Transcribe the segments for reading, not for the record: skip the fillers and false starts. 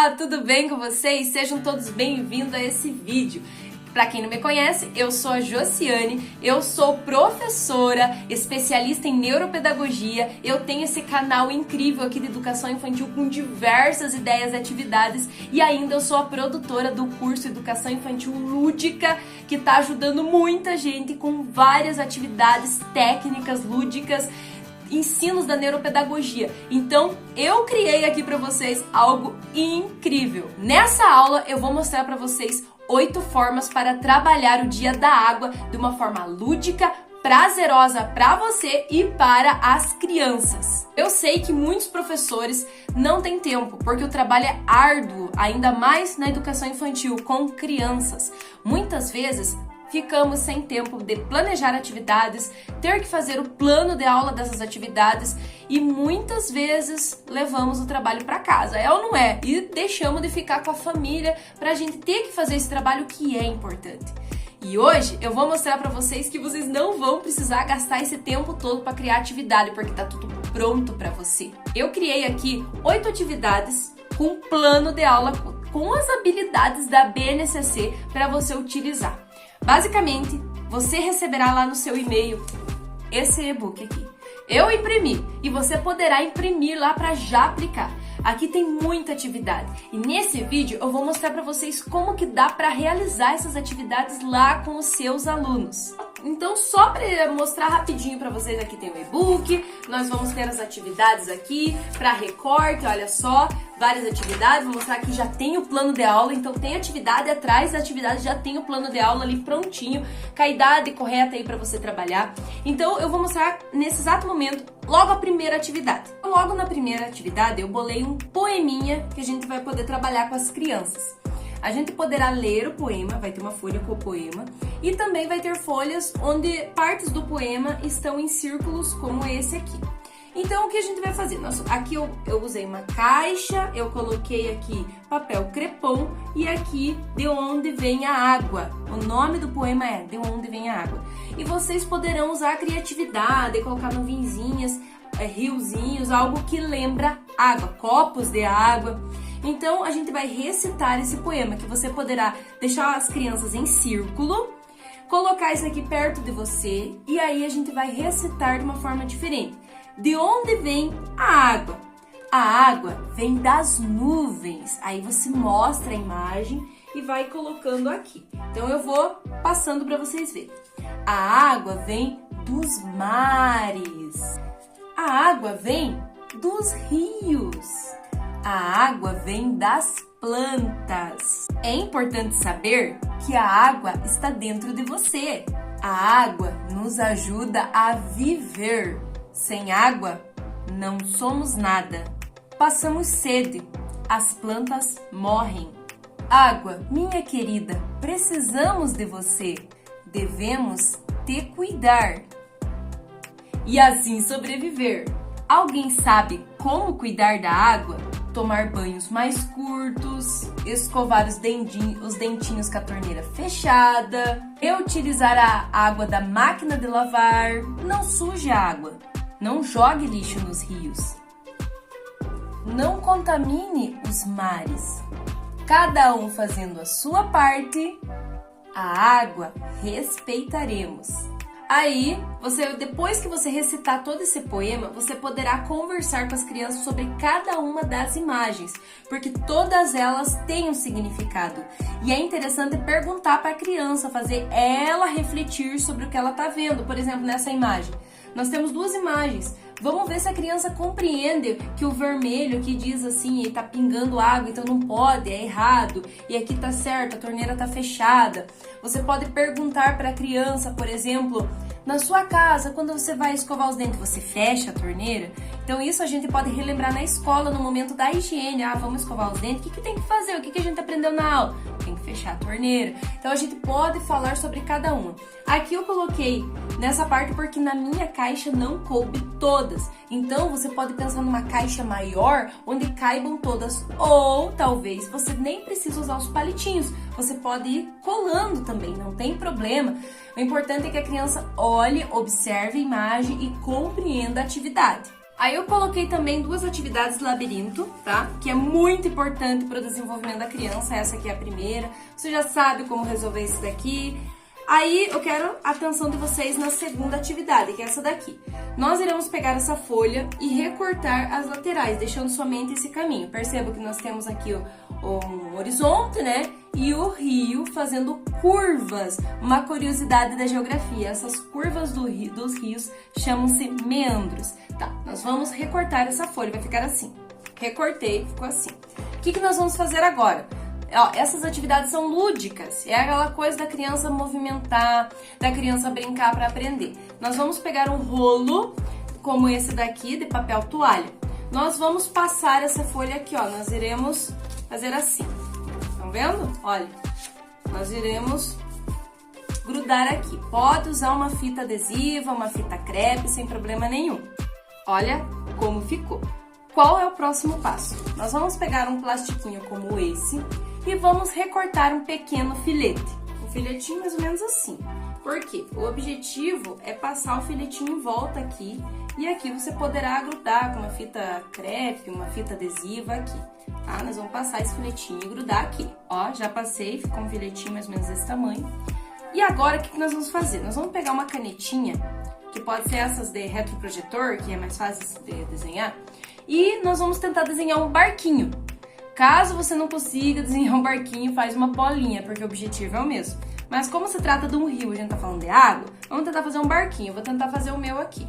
Olá, tudo bem com vocês? Sejam todos bem-vindos a esse vídeo. Para quem não me conhece, eu sou a Josiane, eu sou professora, especialista em neuropedagogia, eu tenho esse canal incrível aqui de educação infantil com diversas ideias e atividades e ainda eu sou a produtora do curso Educação Infantil Lúdica, que está ajudando muita gente com várias atividades técnicas, lúdicas, ensinos da neuropedagogia. Então, eu criei aqui para vocês algo incrível. Nessa aula, eu vou mostrar para vocês 8 formas para trabalhar o Dia da Água de uma forma lúdica, prazerosa para você e para as crianças. Eu sei que muitos professores não têm tempo, porque o trabalho é árduo, ainda mais na educação infantil com crianças. Muitas vezes, ficamos sem tempo de planejar atividades, ter que fazer o plano de aula dessas atividades e muitas vezes levamos o trabalho para casa, é ou não é? E deixamos de ficar com a família para a gente ter que fazer esse trabalho que é importante. E hoje eu vou mostrar para vocês que vocês não vão precisar gastar esse tempo todo para criar atividade, porque tá tudo pronto para você. Eu criei aqui 8 atividades com plano de aula com as habilidades da BNCC para você utilizar. Basicamente, você receberá lá no seu e-mail esse e-book aqui. Eu imprimi e você poderá imprimir lá para já aplicar. Aqui tem muita atividade e nesse vídeo eu vou mostrar para vocês como que dá para realizar essas atividades lá com os seus alunos. Então, só para mostrar rapidinho para vocês, aqui tem o e-book, nós vamos ter as atividades aqui para recorte, olha só, várias atividades, vou mostrar que já tem o plano de aula, então tem atividade atrás da atividade, já tem o plano de aula ali prontinho, com a idade correta aí para você trabalhar. Então, eu vou mostrar nesse exato momento, logo a primeira atividade. Logo na primeira atividade, eu bolei um poeminha que a gente vai poder trabalhar com as crianças. A gente poderá ler o poema, vai ter uma folha com o poema, e também vai ter folhas onde partes do poema estão em círculos, como esse aqui. Então, o que a gente vai fazer? Aqui eu usei uma caixa, eu coloquei aqui papel crepom e aqui de onde vem a água. O nome do poema é De Onde Vem a Água. E vocês poderão usar a criatividade, colocar nuvenzinhas, riozinhos, algo que lembra água, copos de água. Então, a gente vai recitar esse poema, que você poderá deixar as crianças em círculo, colocar isso aqui perto de você, e aí a gente vai recitar de uma forma diferente. De onde vem a água? A água vem das nuvens. Aí você mostra a imagem e vai colocando aqui. Então, eu vou passando para vocês verem. A água vem dos mares. A água vem dos rios. A água vem das plantas. É importante saber que a água está dentro de você. A água nos ajuda a viver. Sem água, não somos nada. Passamos sede, as plantas morrem. Água, minha querida, precisamos de você. Devemos te cuidar e assim sobreviver. Alguém sabe como cuidar da água? Tomar banhos mais curtos, escovar os dentinhos com a torneira fechada, reutilizar a água da máquina de lavar, não suje a água, não jogue lixo nos rios, não contamine os mares. Cada um fazendo a sua parte, a água respeitaremos. Aí, depois que você recitar todo esse poema, você poderá conversar com as crianças sobre cada uma das imagens, porque todas elas têm um significado. E é interessante perguntar para a criança, fazer ela refletir sobre o que ela está vendo. Por exemplo, nessa imagem, nós temos 2 imagens. Vamos ver se a criança compreende que o vermelho aqui diz assim, está pingando água, então não pode, é errado. E aqui está certo, a torneira está fechada. Você pode perguntar para a criança, por exemplo, na sua casa, quando você vai escovar os dentes, você fecha a torneira? Então isso a gente pode relembrar na escola, no momento da higiene. Ah, vamos escovar os dentes, o que tem que fazer? O que a gente aprendeu na aula? Tem que fechar a torneira. Então a gente pode falar sobre cada uma. Aqui eu coloquei nessa parte porque na minha caixa não coube todas. Então você pode pensar numa caixa maior onde caibam todas. Ou talvez você nem precise usar os palitinhos. Você pode ir colando também, não tem problema. O importante é que a criança olhe, observe a imagem e compreenda a atividade. Aí eu coloquei também 2 atividades labirinto, tá? Que é muito importante para o desenvolvimento da criança. Essa aqui é a primeira. Você já sabe como resolver isso daqui. Aí eu quero a atenção de vocês na segunda atividade, que é essa daqui. Nós iremos pegar essa folha e recortar as laterais, deixando somente esse caminho. Perceba que nós temos aqui um horizonte, né? E o rio fazendo curvas. Uma curiosidade da geografia, essas curvas dos rios chamam-se meandros. Tá, nós vamos recortar essa folha, vai ficar assim. Recortei, ficou assim. O que nós vamos fazer agora? Ó, essas atividades são lúdicas, é aquela coisa da criança movimentar, da criança brincar para aprender. Nós vamos pegar um rolo, como esse daqui, de papel toalha. Nós vamos passar essa folha aqui, ó, nós iremos fazer assim. Estão vendo? Olha, nós iremos grudar aqui. Pode usar uma fita adesiva, uma fita crepe, sem problema nenhum. Olha como ficou. Qual é o próximo passo? Nós vamos pegar um plastiquinho como esse e vamos recortar um pequeno filete. Um filetinho mais ou menos assim. Por quê? O objetivo é passar o filetinho em volta aqui e aqui você poderá grudar com uma fita crepe, uma fita adesiva aqui. Tá? Nós vamos passar esse filetinho e grudar aqui. Ó, já passei, ficou um filetinho mais ou menos desse tamanho. E agora o que nós vamos fazer? Nós vamos pegar uma canetinha, que pode ser essas de retroprojetor, que é mais fácil de desenhar, e nós vamos tentar desenhar um barquinho. Caso você não consiga desenhar um barquinho, faz uma bolinha, porque o objetivo é o mesmo. Mas como se trata de um rio, a gente tá falando de água, vamos tentar fazer um barquinho. Eu vou tentar fazer o meu aqui.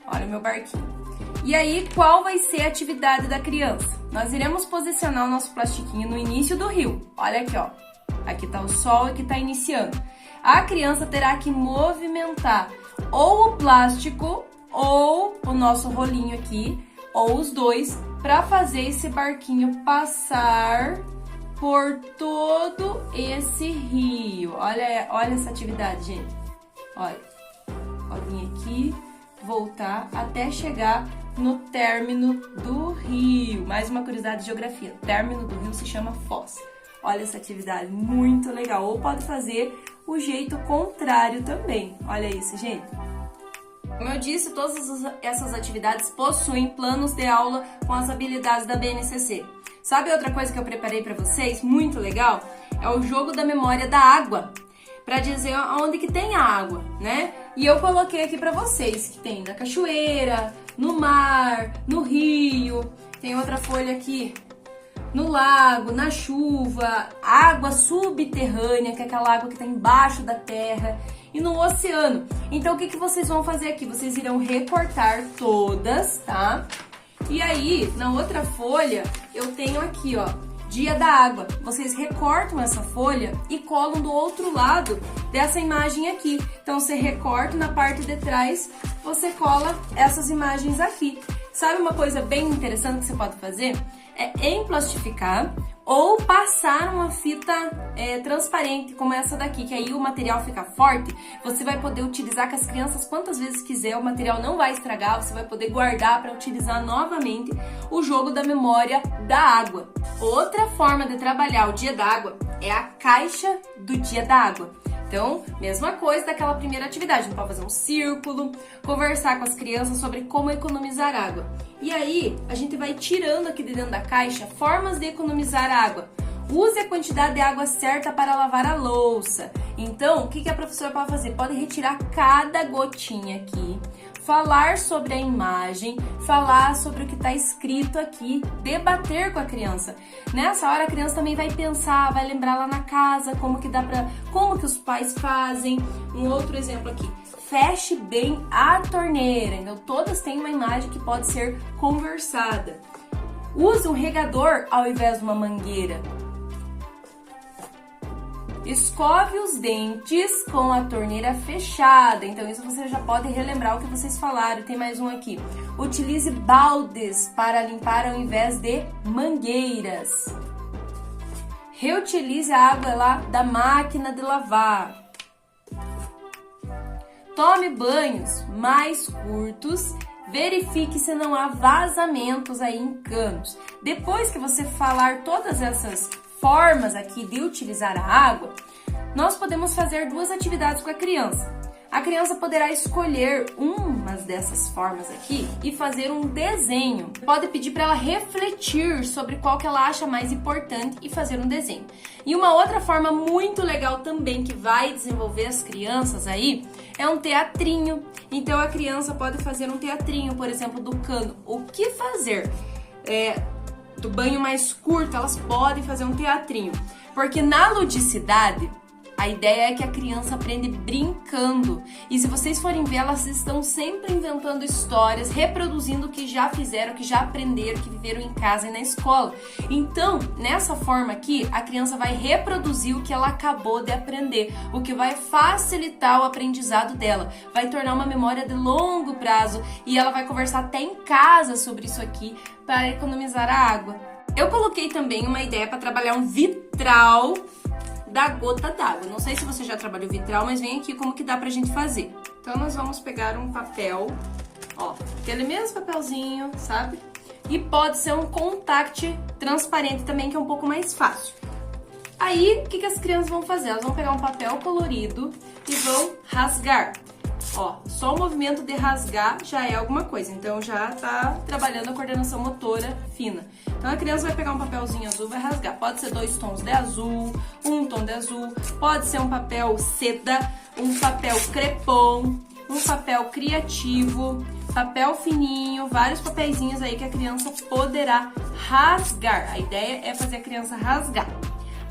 Olha o meu barquinho. E aí, qual vai ser a atividade da criança? Nós iremos posicionar o nosso plastiquinho no início do rio. Olha aqui, ó. Aqui tá o sol e aqui tá iniciando. A criança terá que movimentar ou o plástico ou o nosso rolinho aqui, ou os dois, para fazer esse barquinho passar por todo esse rio. Olha essa atividade, gente. Olha, vou vir aqui, voltar até chegar no término do rio. Mais uma curiosidade de geografia. O término do rio se chama foz. Olha essa atividade, muito legal. Ou pode fazer o jeito contrário também. Olha isso, gente. Como eu disse, todas essas atividades possuem planos de aula com as habilidades da BNCC. Sabe outra coisa que eu preparei para vocês? Muito legal? É o jogo da memória da água. Para dizer onde que tem a água, né? E eu coloquei aqui para vocês que tem na cachoeira, no mar, no rio. Tem outra folha aqui no lago, na chuva, água subterrânea, que é aquela água que está embaixo da terra, e no oceano. Então, o que vocês vão fazer aqui? Vocês irão recortar todas, tá? E aí, na outra folha, eu tenho aqui, ó, Dia da Água. Vocês recortam essa folha e colam do outro lado dessa imagem aqui. Então, você recorta na parte de trás, você cola essas imagens aqui. Sabe uma coisa bem interessante que você pode fazer? É emplastificar ou passar uma fita transparente, como essa daqui, que aí o material fica forte. Você vai poder utilizar com as crianças quantas vezes quiser, o material não vai estragar, você vai poder guardar para utilizar novamente o jogo da memória da água. Outra forma de trabalhar o Dia da Água é a caixa do Dia da Água. Então, mesma coisa daquela primeira atividade, a gente pode fazer um círculo, conversar com as crianças sobre como economizar água. E aí, a gente vai tirando aqui de dentro da caixa formas de economizar água. Use a quantidade de água certa para lavar a louça. Então, o que a professora pode fazer? Pode retirar cada gotinha aqui, falar sobre a imagem, falar sobre o que está escrito aqui, debater com a criança. Nessa hora a criança também vai pensar, vai lembrar lá na casa como que os pais fazem. Um outro exemplo aqui. Feche bem a torneira. Então todas têm uma imagem que pode ser conversada. Use um regador ao invés de uma mangueira. Escove os dentes com a torneira fechada. Então isso você já pode relembrar o que vocês falaram. Tem mais um aqui. Utilize baldes para limpar ao invés de mangueiras. Reutilize a água lá da máquina de lavar. Tome banhos mais curtos. Verifique se não há vazamentos aí em canos. Depois que você falar todas essas formas aqui de utilizar a água, nós podemos fazer duas atividades com a criança. A criança poderá escolher uma dessas formas aqui e fazer um desenho. Pode pedir para ela refletir sobre qual que ela acha mais importante e fazer um desenho. E uma outra forma muito legal também que vai desenvolver as crianças aí é um teatrinho. Então a criança pode fazer um teatrinho, por exemplo, do cano. O que fazer? Do banho mais curto, elas podem fazer um teatrinho. Porque na ludicidade, a ideia é que a criança aprende brincando. E se vocês forem ver, elas estão sempre inventando histórias, reproduzindo o que já fizeram, o que já aprenderam, o que viveram em casa e na escola. Então, nessa forma aqui, a criança vai reproduzir o que ela acabou de aprender, o que vai facilitar o aprendizado dela, vai tornar uma memória de longo prazo e ela vai conversar até em casa sobre isso aqui para economizar a água. Eu coloquei também uma ideia para trabalhar um vitral da gota d'água. Não sei se você já trabalhou vitral, mas vem aqui como que dá pra gente fazer. Então nós vamos pegar um papel, ó, aquele mesmo papelzinho, sabe? E pode ser um contact transparente também, que é um pouco mais fácil. Aí, o que as crianças vão fazer? Elas vão pegar um papel colorido e vão rasgar. Ó, só o movimento de rasgar já é alguma coisa, então já tá trabalhando a coordenação motora fina. Então a criança vai pegar um papelzinho azul e vai rasgar. Pode ser 2 tons de azul, um tom de azul, pode ser um papel seda, um papel crepom, um papel criativo, papel fininho, vários papeizinhos aí que a criança poderá rasgar. A ideia é fazer a criança rasgar.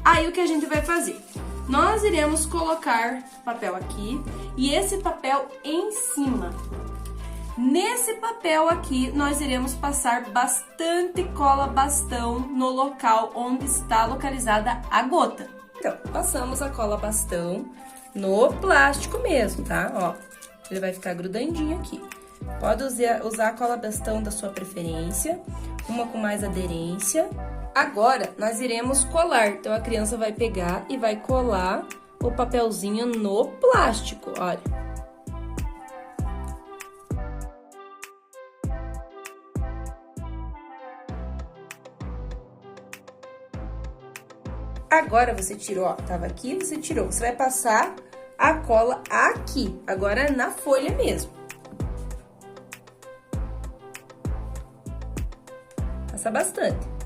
Aí o que a gente vai fazer? Nós iremos colocar papel aqui e esse papel em cima. Nesse papel aqui, nós iremos passar bastante cola bastão no local onde está localizada a gota. Então, passamos a cola bastão no plástico mesmo, tá? Ó, ele vai ficar grudandinho aqui. Pode usar a cola bastão da sua preferência, uma com mais aderência. Agora, nós iremos colar. Então, a criança vai pegar e vai colar o papelzinho no plástico, olha. Agora, você tirou, ó, tava aqui, você tirou. Você vai passar a cola aqui, agora na folha mesmo. Passa bastante.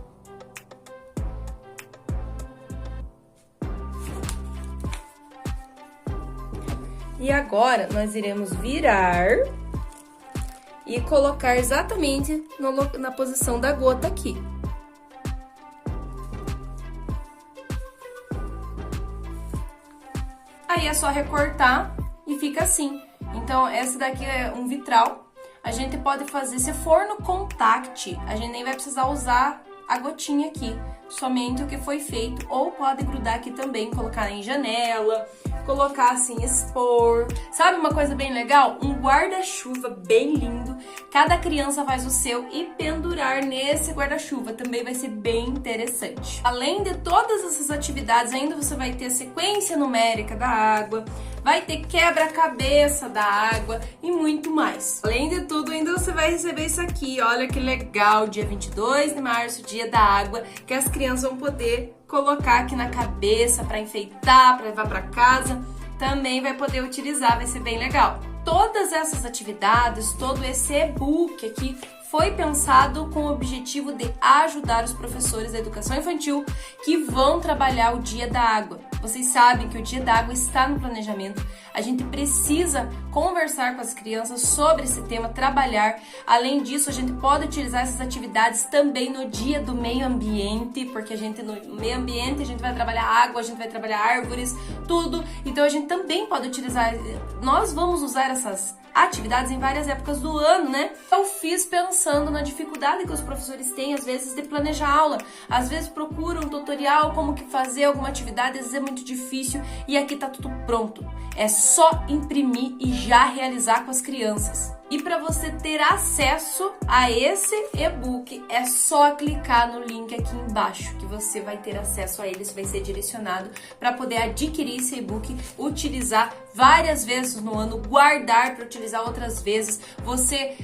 E agora, nós iremos virar e colocar exatamente na posição da gota aqui. Aí é só recortar e fica assim. Então, essa daqui é um vitral. A gente pode fazer, se for no contact, a gente nem vai precisar usar a gotinha aqui, somente o que foi feito, ou pode grudar aqui também, colocar em janela, colocar assim, expor. Sabe uma coisa bem legal? Um guarda-chuva bem lindo. Cada criança faz o seu e pendurar nesse guarda-chuva também vai ser bem interessante. Além de todas essas atividades, ainda você vai ter a sequência numérica da água, vai ter quebra-cabeça da água e muito mais. Além de tudo, ainda você vai receber isso aqui, olha que legal, dia 22 de março, dia da água, que as crianças vão poder colocar aqui na cabeça para enfeitar, para levar para casa, também vai poder utilizar, vai ser bem legal. Todas essas atividades, todo esse e-book aqui foi pensado com o objetivo de ajudar os professores da educação infantil que vão trabalhar o Dia da Água. Vocês sabem que o Dia da Água está no planejamento. A gente precisa conversar com as crianças sobre esse tema, trabalhar. Além disso, a gente pode utilizar essas atividades também no Dia do Meio Ambiente, porque no meio ambiente a gente vai trabalhar água, a gente vai trabalhar árvores, tudo. Então a gente também pode utilizar. Nós vamos usar essas atividades em várias épocas do ano, né? Eu fiz pensando na dificuldade que os professores têm, às vezes, de planejar aula. Às vezes procuram um tutorial, como que fazer alguma atividade, às vezes é muito difícil e aqui tá tudo pronto. É só imprimir e já realizar com as crianças. E para você ter acesso a esse e-book, é só clicar no link aqui embaixo, que você vai ter acesso a ele, você vai ser direcionado para poder adquirir esse e-book, utilizar várias vezes no ano, guardar para utilizar outras vezes. Você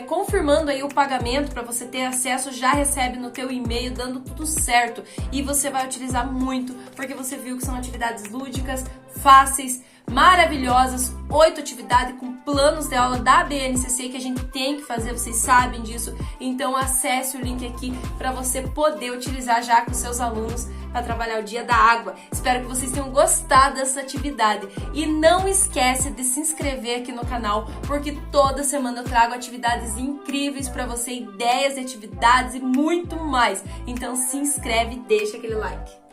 confirmando aí o pagamento para você ter acesso, já recebe no teu e-mail, dando tudo certo. E você vai utilizar muito, porque você viu que são atividades lúdicas, fáceis, maravilhosas, 8 atividades com planos de aula da BNCC que a gente tem que fazer, vocês sabem disso. Então acesse o link aqui para você poder utilizar já com seus alunos para trabalhar o Dia da Água. Espero que vocês tenham gostado dessa atividade e não esquece de se inscrever aqui no canal, porque toda semana eu trago atividades incríveis para você, ideias de atividades e muito mais. Então se inscreve e deixa aquele like.